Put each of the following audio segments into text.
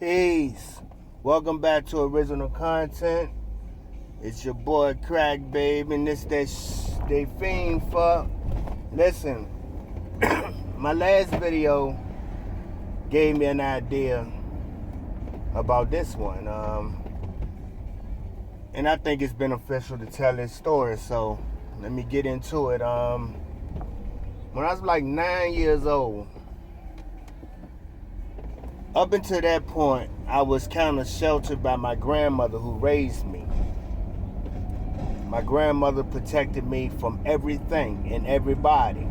Peace. Welcome back to original content. It's your boy CracBaby, and this that they fiend for. Listen, my last video gave me an idea about this one, and I think it's beneficial to tell this story. So let me get into it. When I was like 9 years old. Up until that point, I was kind of sheltered by my grandmother who raised me. My grandmother protected me from everything and everybody.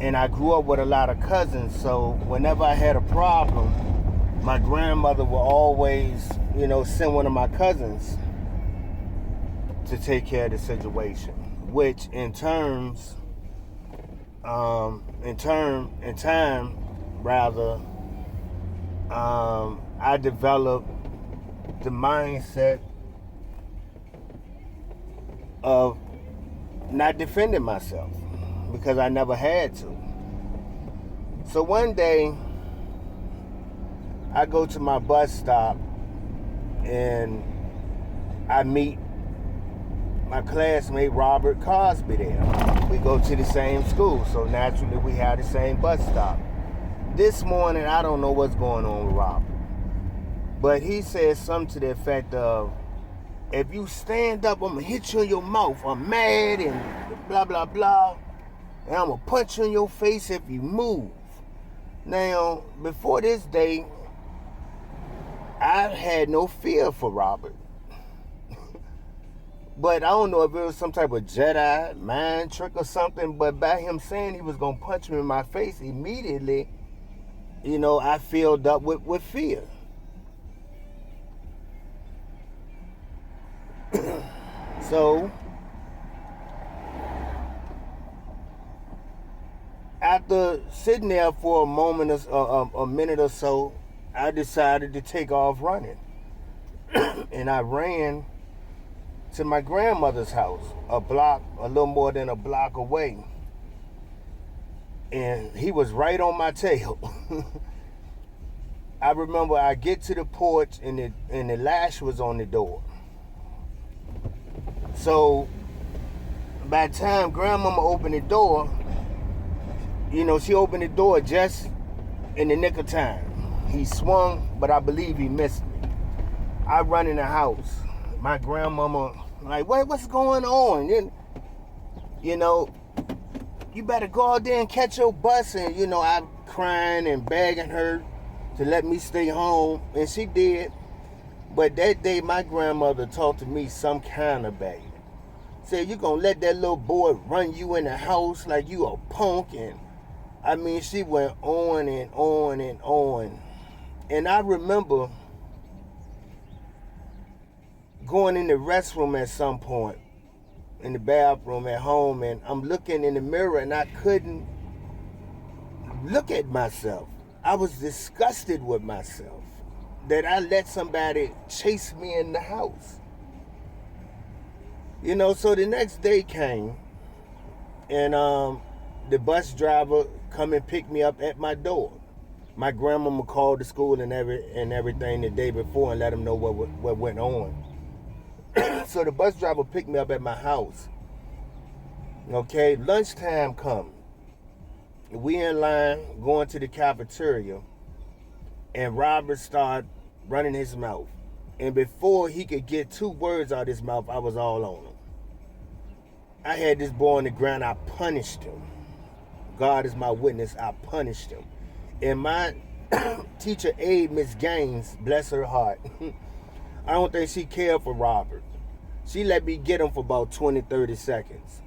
And I grew up with a lot of cousins, so whenever I had a problem, my grandmother would always, send one of my cousins to take care of the situation. Which in time, I developed the mindset of not defending myself because I never had to. So one day, I go to my bus stop and I meet my classmate Robert Cosby there. We go to the same school, so naturally we have the same bus stop. This morning, I don't know what's going on with Robert, but he said something to the effect of, if you stand up, I'm going to hit you in your mouth. I'm mad and blah, blah, blah, and I'm going to punch you in your face if you move. Now, before this day, I had no fear for Robert. But I don't know if it was some type of Jedi mind trick or something, but by him saying he was going to punch me in my face immediately, I filled up with fear. So, after sitting there for a minute or so, I decided to take off running. And I ran to my grandmother's house, a little more than a block away. And he was right on my tail. I remember I get to the porch and the latch was on the door. So by the time grandmama opened the door, she opened the door just in the nick of time. He swung, but I believe he missed me. I run in the house. My grandmama like, what's going on? You better go out there and catch your bus. And, I'm crying and begging her to let me stay home. And she did. But that day, my grandmother talked to me some kind of baby. Said, you going to let that little boy run you in the house like you a punk? And, she went on and on and on. And I remember going in the restroom at some point, in the bathroom at home, and I'm looking in the mirror and I couldn't look at myself. I was disgusted with myself that I let somebody chase me in the house. So the next day came and the bus driver come and pick me up at my door. My grandmama called the school and everything the day before and let them know what went on. So the bus driver picked me up at my house. Okay, lunchtime come. We in line going to the cafeteria, and Robert started running his mouth. And before he could get 2 words out of his mouth, I was all on him. I had this boy on the ground. I punished him. God is my witness. I punished him. And my teacher aide, Miss Gaines, bless her heart, I don't think she cared for Robert. She let me get him for about 20, 30 seconds.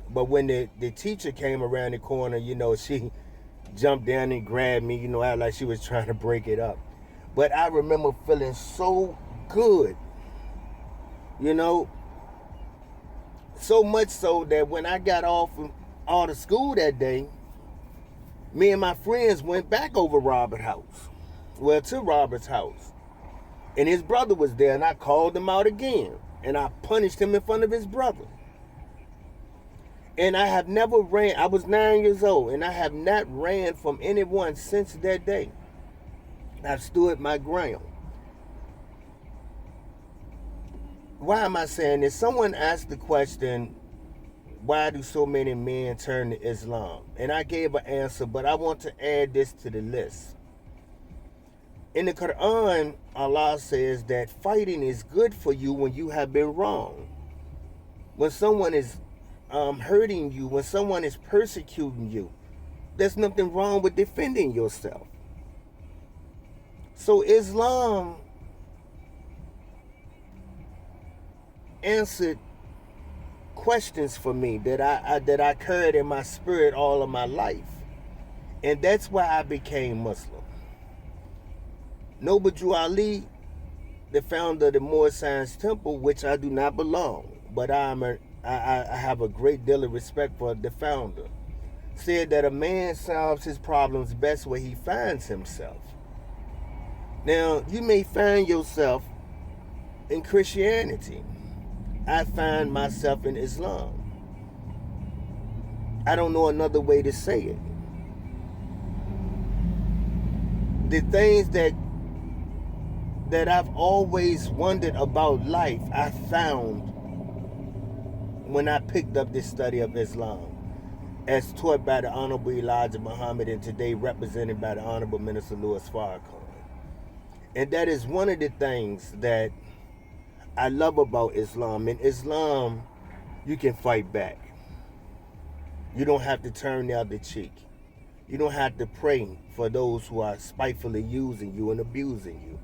But when the teacher came around the corner, she jumped down and grabbed me, out like she was trying to break it up. But I remember feeling so good, so much so that when I got off of school that day, me and my friends went back over Robert's house. Well, to Robert's house. And his brother was there, and I called him out again. And I punished him in front of his brother. And I have never ran. I was 9 years old, and I have not ran from anyone since that day. I've stood my ground. Why am I saying this? Someone asked the question, why do so many men turn to Islam? And I gave an answer, but I want to add this to the list. In the Quran, Allah says that fighting is good for you when you have been wronged. When someone is hurting you, when someone is persecuting you, there's nothing wrong with defending yourself. So Islam answered questions for me that I carried in my spirit all of my life, and that's why I became Muslim. Noble Drew Ali, the founder of the Moor Science Temple, which I do not belong, but I have a great deal of respect for the founder, said that a man solves his problems best where he finds himself. Now, you may find yourself in Christianity. I find myself in Islam. I don't know another way to say it. The things that I've always wondered about life, I found when I picked up this study of Islam, as taught by the Honorable Elijah Muhammad and today represented by the Honorable Minister Louis Farrakhan. And that is one of the things that I love about Islam. In Islam, you can fight back. You don't have to turn the other cheek. You don't have to pray for those who are spitefully using you and abusing you.